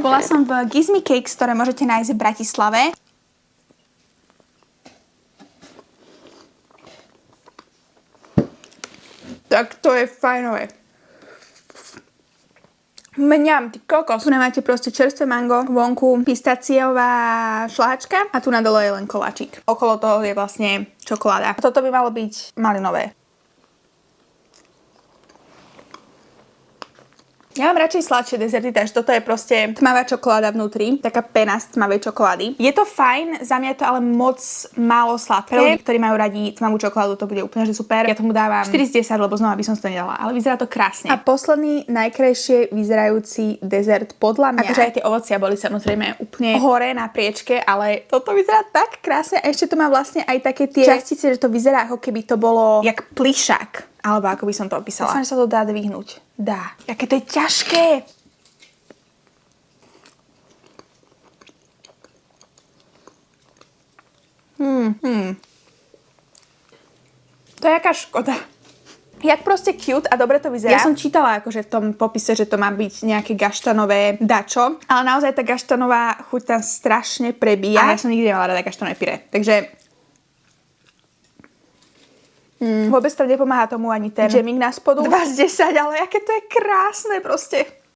Bola som v Gizmi Cakes, ktoré môžete nájsť v Bratislave. Tak to je fajnové. Mňam, ty kokos. Tu máte proste čerstvé mango, vonku pistaciová šláčka a tu na dole je len koláčik. Okolo toho je vlastne čokoláda. A toto by malo byť malinové. Ja mám radšej sladšie dezerty, takže toto je proste tmavá čokoláda vnútri, taká pena z tmavej čokolády. Je to fajn, za mňa je to ale moc málo sladké. Pre ľudí, ktorí majú radi tmavú čokoládu, to bude úplne že super. Ja tomu dávam 4 z 10, lebo znova by som si to nedala, ale vyzerá to krásne. A posledný najkrajšie vyzerajúci dezert podľa mňa. Akože aj tie ovocia boli samozrejme úplne hore na priečke, ale toto vyzerá tak krásne a ešte to má vlastne aj také tie častice, že to vyzerá ako keby to bolo jak plišák. Alebo ako by som to opísala. Dúfam, že sa to dá dvihnúť. Dá. Aké to je ťažké. To je jaká škoda. Jak proste cute a dobre to vyzerá. Ja som čítala akože v tom popise, že to má byť nejaké gaštanové dačo, ale naozaj tá gaštanová chuť tam strašne prebíja. A ja som nikdy nemala rada gaštanové pyré. Takže vôbec to nepomáha tomu ani ten džemík na spodu. 2 z 10, ale aké to je krásne proste.